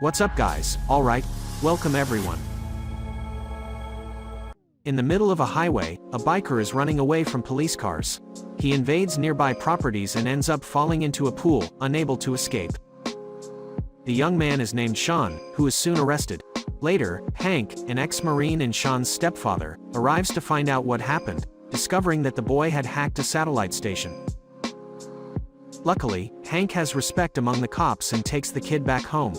What's up guys, alright, welcome everyone. In the middle of a highway, a biker is running away from police cars. He invades nearby properties and ends up falling into a pool, unable to escape. The young man is named Sean, who is soon arrested. Later, Hank, an ex-Marine and Sean's stepfather, arrives to find out what happened, discovering that the boy had hacked a satellite station. Luckily, Hank has respect among the cops and takes the kid back home.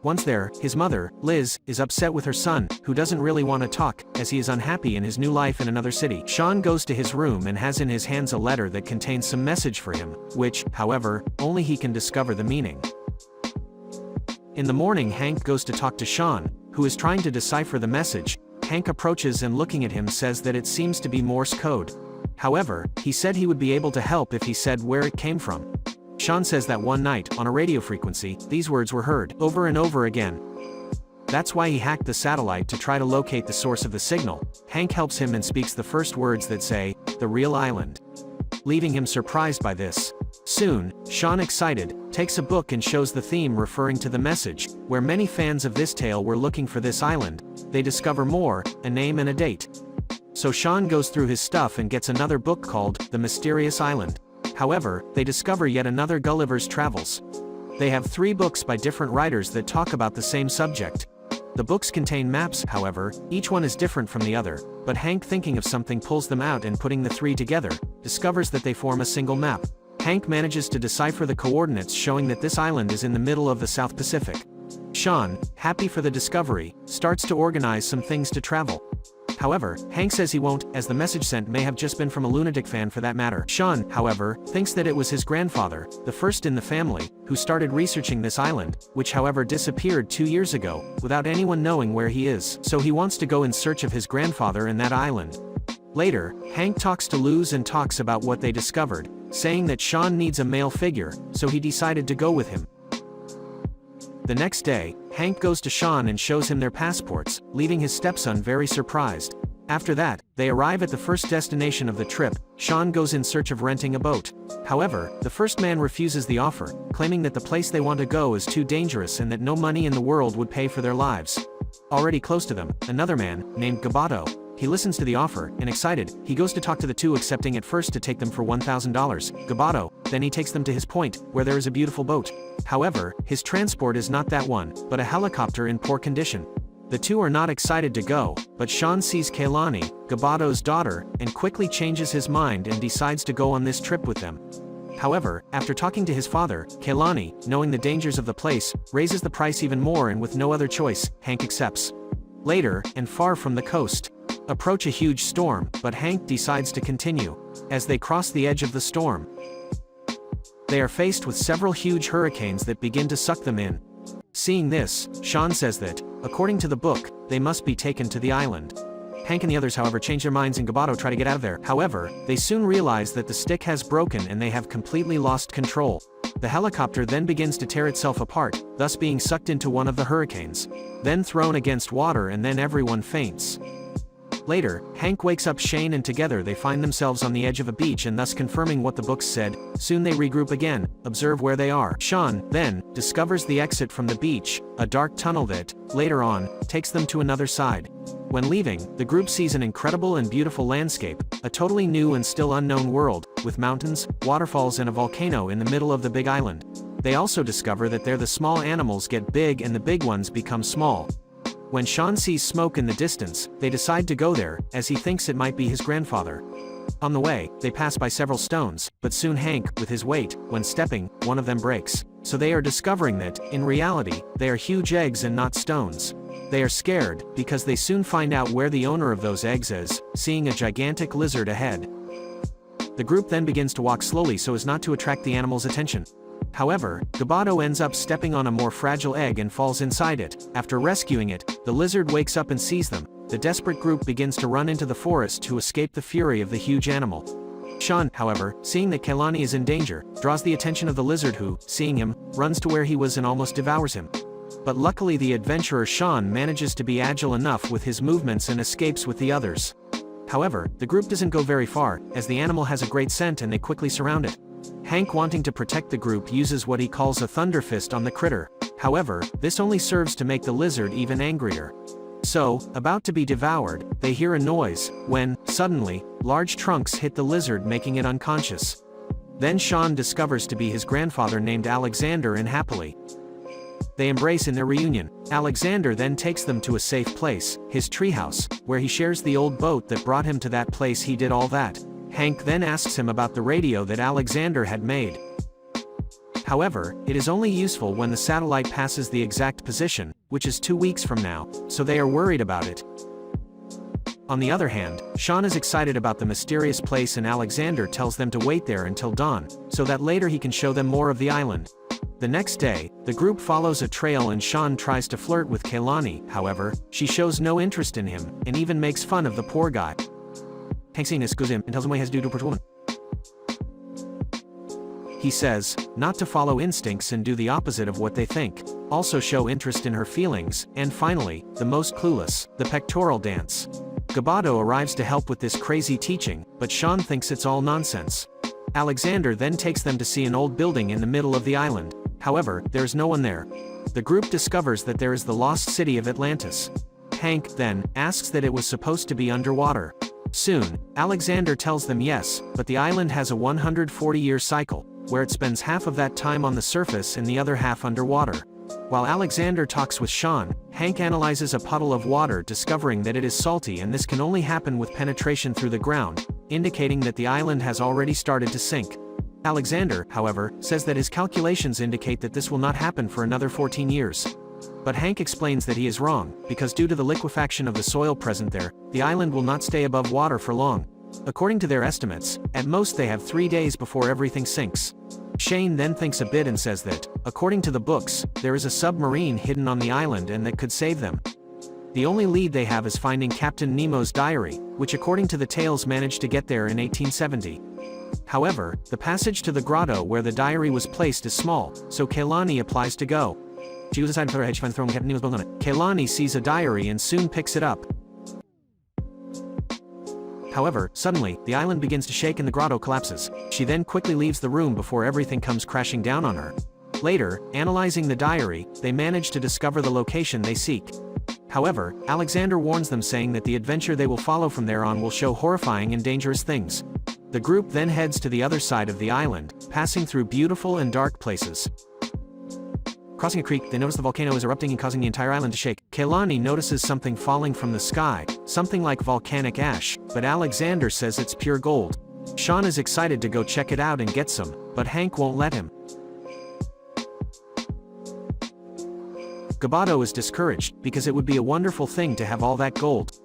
Once there, his mother, Liz, is upset with her son, who doesn't really want to talk, as he is unhappy in his new life in another city. Sean goes to his room and has in his hands a letter that contains some message for him, which, however, only he can discover the meaning. In the morning, Hank goes to talk to Sean, who is trying to decipher the message. Hank approaches and looking at him says that it seems to be Morse code. However, he said he would be able to help if he said where it came from. Sean says that one night, on a radio frequency, these words were heard, over and over again. That's why he hacked the satellite to try to locate the source of the signal. Hank helps him and speaks the first words that say, "the real island," leaving him surprised by this. Soon, Sean, excited, takes a book and shows the theme referring to the message, where many fans of this tale were looking for this island. They discover more, a name and a date. So Sean goes through his stuff and gets another book called, The Mysterious Island. However, they discover yet another Gulliver's Travels. They have 3 books by different writers that talk about the same subject. The books contain maps, however, each one is different from the other, but Hank, thinking of something, pulls them out and putting the 3 together, discovers that they form a single map. Hank manages to decipher the coordinates showing that this island is in the middle of the South Pacific. Sean, happy for the discovery, starts to organize some things to travel. However, Hank says he won't, as the message sent may have just been from a lunatic fan for that matter. Sean, however, thinks that it was his grandfather, the first in the family, who started researching this island, which however disappeared 2 years ago, without anyone knowing where he is. So he wants to go in search of his grandfather and that island. Later, Hank talks to Luz and talks about what they discovered, saying that Sean needs a male figure, so he decided to go with him. The next day, Hank goes to Sean and shows him their passports, leaving his stepson very surprised. After that, they arrive at the first destination of the trip. Sean goes in search of renting a boat. However, the first man refuses the offer, claiming that the place they want to go is too dangerous and that no money in the world would pay for their lives. Already close to them, another man, named Gabato. He listens to the offer, and excited, he goes to talk to the 2, accepting at first to take them for $1,000. Gabato, then he takes them to his point, where there is a beautiful boat. However, his transport is not that one, but a helicopter in poor condition. The 2 are not excited to go, but Sean sees Kaylani, Gabato's daughter, and quickly changes his mind and decides to go on this trip with them. However, after talking to his father, Kaylani, knowing the dangers of the place, raises the price even more, and with no other choice, Hank accepts. Later, and far from the coast, approach a huge storm, but Hank decides to continue. As they cross the edge of the storm, they are faced with several huge hurricanes that begin to suck them in. Seeing this, Sean says that, according to the book, they must be taken to the island. Hank and the others, however, change their minds and Gabato try to get out of there. However, they soon realize that the stick has broken and they have completely lost control. The helicopter then begins to tear itself apart, thus being sucked into one of the hurricanes. Then thrown against water, and then everyone faints. Later, Hank wakes up Shane and together they find themselves on the edge of a beach, and thus confirming what the books said. Soon they regroup again, observe where they are. Sean, then, discovers the exit from the beach, a dark tunnel that, later on, takes them to another side. When leaving, the group sees an incredible and beautiful landscape, a totally new and still unknown world, with mountains, waterfalls and a volcano in the middle of the big island. They also discover that there the small animals get big and the big ones become small. When Sean sees smoke in the distance, they decide to go there, as he thinks it might be his grandfather. On the way, they pass by several stones, but soon Hank, with his weight, when stepping, one of them breaks. So they are discovering that, in reality, they are huge eggs and not stones. They are scared, because they soon find out where the owner of those eggs is, seeing a gigantic lizard ahead. The group then begins to walk slowly so as not to attract the animal's attention. However, Gabato ends up stepping on a more fragile egg and falls inside it. After rescuing it, the lizard wakes up and sees them. The desperate group begins to run into the forest to escape the fury of the huge animal. Sean, however, seeing that Kaylani is in danger, draws the attention of the lizard who, seeing him, runs to where he was and almost devours him. But luckily the adventurer Sean manages to be agile enough with his movements and escapes with the others. However, the group doesn't go very far, as the animal has a great scent and they quickly surround it. Hank, wanting to protect the group, uses what he calls a thunder fist on the critter. However, this only serves to make the lizard even angrier. So, about to be devoured, they hear a noise, when, suddenly, large trunks hit the lizard making it unconscious. Then Sean discovers to be his grandfather named Alexander, and happily they embrace in their reunion. Alexander then takes them to a safe place, his treehouse, where he shares the old boat that brought him to that place he did all that. Hank then asks him about the radio that Alexander had made. However, it is only useful when the satellite passes the exact position, which is 2 weeks from now, so they are worried about it. On the other hand, Sean is excited about the mysterious place, and Alexander tells them to wait there until dawn, so that later he can show them more of the island. The next day, the group follows a trail and Sean tries to flirt with Kehlani. However, she shows no interest in him, and even makes fun of the poor guy. Hank seeing this goes in and tells him what he has to do to approach a woman. He says, not to follow instincts and do the opposite of what they think, also show interest in her feelings, and finally, the most clueless, the pectoral dance. Gaboto arrives to help with this crazy teaching, but Sean thinks it's all nonsense. Alexander then takes them to see an old building in the middle of the island. However, there is no one there. The group discovers that there is the lost city of Atlantis. Hank, then, asks that it was supposed to be underwater. Soon, Alexander tells them yes, but the island has a 140-year cycle, where it spends half of that time on the surface and the other half underwater. While Alexander talks with Sean, Hank analyzes a puddle of water, discovering that it is salty, and this can only happen with penetration through the ground, indicating that the island has already started to sink. Alexander, however, says that his calculations indicate that this will not happen for another 14 years. But Hank explains that he is wrong, because due to the liquefaction of the soil present there, the island will not stay above water for long. According to their estimates, at most they have 3 days before everything sinks. Shane then thinks a bit and says that, according to the books, there is a submarine hidden on the island and that could save them. The only lead they have is finding Captain Nemo's diary, which according to the tales managed to get there in 1870. However, the passage to the grotto where the diary was placed is small, so Kehlani applies to go. She was decided to put her head, she finds the throne with Captain Nemo's bones on it. Kehlani sees a diary and soon picks it up. However, suddenly, the island begins to shake and the grotto collapses. She then quickly leaves the room before everything comes crashing down on her. Later, analyzing the diary, they manage to discover the location they seek. However, Alexander warns them, saying that the adventure they will follow from there on will show horrifying and dangerous things. The group then heads to the other side of the island, passing through beautiful and dark places. Crossing a creek, they notice the volcano is erupting and causing the entire island to shake. Kehlani notices something falling from the sky, something like volcanic ash, but Alexander says it's pure gold. Sean is excited to go check it out and get some, but Hank won't let him. Gaboto is discouraged, because it would be a wonderful thing to have all that gold.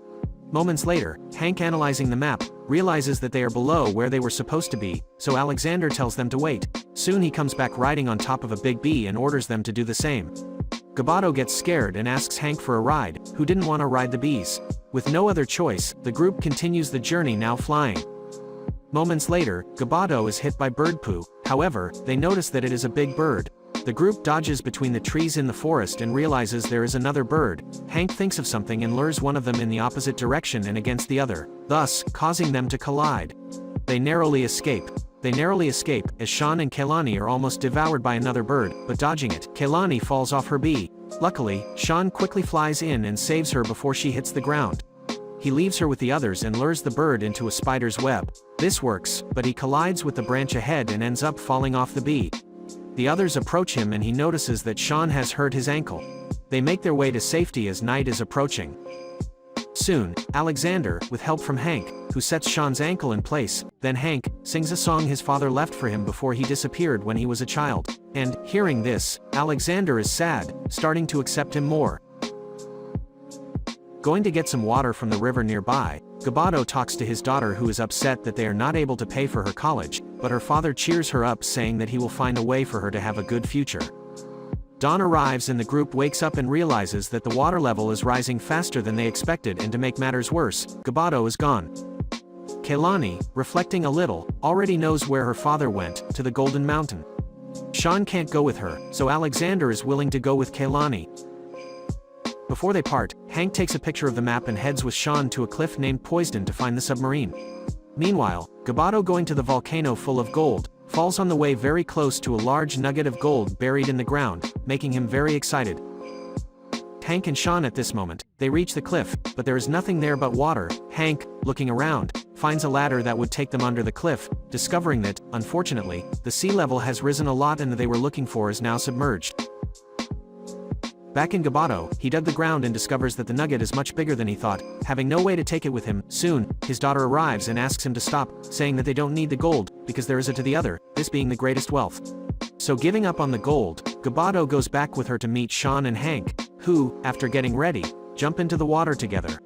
Moments later, Hank, analyzing the map, realizes that they are below where they were supposed to be, so Alexander tells them to wait. Soon he comes back riding on top of a big bee and orders them to do the same. Gaboto gets scared and asks Hank for a ride, who didn't want to ride the bees. With no other choice, the group continues the journey, now flying. Moments later, Gaboto is hit by bird poo. However, they notice that it is a big bird. The group dodges between the trees in the forest and realizes there is another bird. Hank thinks of something and lures one of them in the opposite direction and against the other, thus causing them to collide. They narrowly escape, as Sean and Kehlani are almost devoured by another bird, but dodging it, Kehlani falls off her bee. Luckily, Sean quickly flies in and saves her before she hits the ground. He leaves her with the others and lures the bird into a spider's web. This works, but he collides with the branch ahead and ends up falling off the bee. The others approach him and he notices that Sean has hurt his ankle. They make their way to safety as night is approaching. Soon, Alexander, with help from Hank, who sets Sean's ankle in place, then Hank sings a song his father left for him before he disappeared when he was a child. And, hearing this, Alexander is sad, starting to accept him more. Going to get some water from the river nearby, Gaboto talks to his daughter, who is upset that they are not able to pay for her college, but her father cheers her up, saying that he will find a way for her to have a good future. Dawn arrives and the group wakes up and realizes that the water level is rising faster than they expected, and to make matters worse, Gaboto is gone. Kehlani, reflecting a little, already knows where her father went, to the Golden Mountain. Sean can't go with her, so Alexander is willing to go with Kehlani. Before they part, Hank takes a picture of the map and heads with Sean to a cliff named Poisden to find the submarine. Meanwhile, Gaboto, going to the volcano full of gold, falls on the way very close to a large nugget of gold buried in the ground, making him very excited. Hank and Sean at this moment, they reach the cliff, but there is nothing there but water. Hank, looking around, finds a ladder that would take them under the cliff, discovering that, unfortunately, the sea level has risen a lot and the they were looking for is now submerged. Back in Gabato, he dug the ground and discovers that the nugget is much bigger than he thought, having no way to take it with him. Soon, his daughter arrives and asks him to stop, saying that they don't need the gold, because there is a to the other, this being the greatest wealth. So giving up on the gold, Gabato goes back with her to meet Sean and Hank, who, after getting ready, jump into the water together.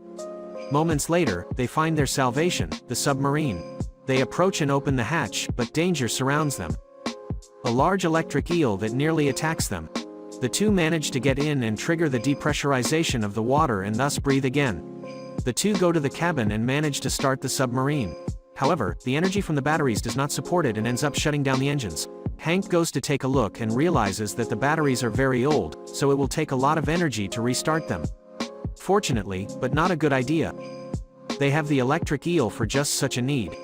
Moments later, they find their salvation, the submarine. They approach and open the hatch, but danger surrounds them. A large electric eel that nearly attacks them. The two manage to get in and trigger the depressurization of the water and thus breathe again. The two go to the cabin and manage to start the submarine. However, the energy from the batteries does not support it and ends up shutting down the engines. Hank goes to take a look and realizes that the batteries are very old, so it will take a lot of energy to restart them. Fortunately, but not a good idea. They have the electric eel for just such a need.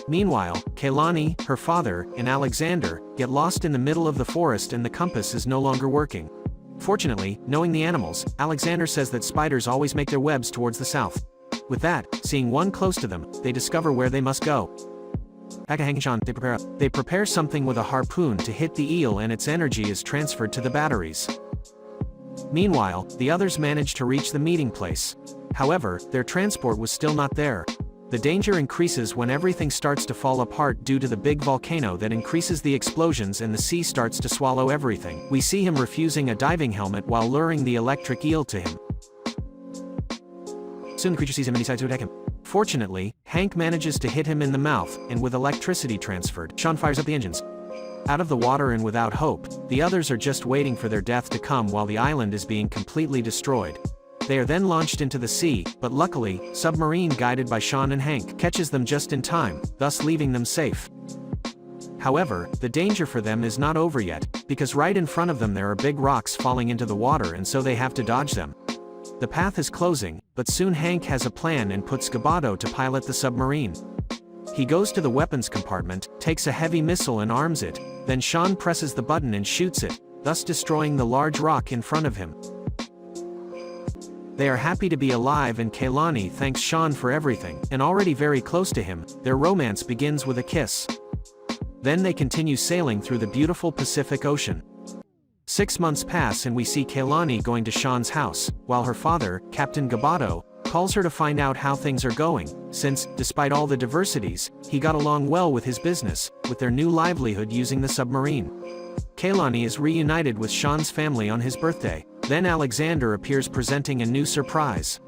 Meanwhile, Kaylani, her father, and Alexander get lost in the middle of the forest and the compass is no longer working. Fortunately, knowing the animals, Alexander says that spiders always make their webs towards the south. With that, seeing one close to them, they discover where they must go. Back at Hank and Sean, they prepare something with a harpoon to hit the eel and its energy is transferred to the batteries. Meanwhile, the others manage to reach the meeting place. However, their transport was still not there. The danger increases when everything starts to fall apart due to the big volcano that increases the explosions and the sea starts to swallow everything. We see him refusing a diving helmet while luring the electric eel to him. Soon the creature sees him and decides to attack him. Fortunately, Hank manages to hit him in the mouth, and with electricity transferred, Sean fires up the engines. Out of the water and without hope, the others are just waiting for their death to come while the island is being completely destroyed. They are then launched into the sea, but luckily, submarine guided by Sean and Hank catches them just in time, thus leaving them safe. However, the danger for them is not over yet, because right in front of them there are big rocks falling into the water and so they have to dodge them. The path is closing, but soon Hank has a plan and puts Gabato to pilot the submarine. He goes to the weapons compartment, takes a heavy missile and arms it, then Sean presses the button and shoots it, thus destroying the large rock in front of him. They are happy to be alive and Kaylani thanks Sean for everything, and already very close to him, their romance begins with a kiss. Then they continue sailing through the beautiful Pacific Ocean. 6 months pass and we see Kaylani going to Sean's house, while her father, Captain Gabato, calls her to find out how things are going, since, despite all the diversities, he got along well with his business, with their new livelihood using the submarine. Kaylani is reunited with Sean's family on his birthday. Then Alexander appears presenting a new surprise.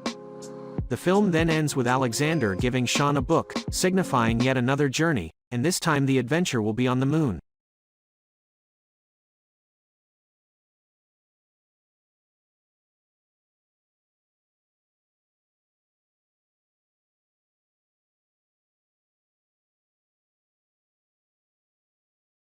The film then ends with Alexander giving Sean a book, signifying yet another journey, and this time the adventure will be on the moon.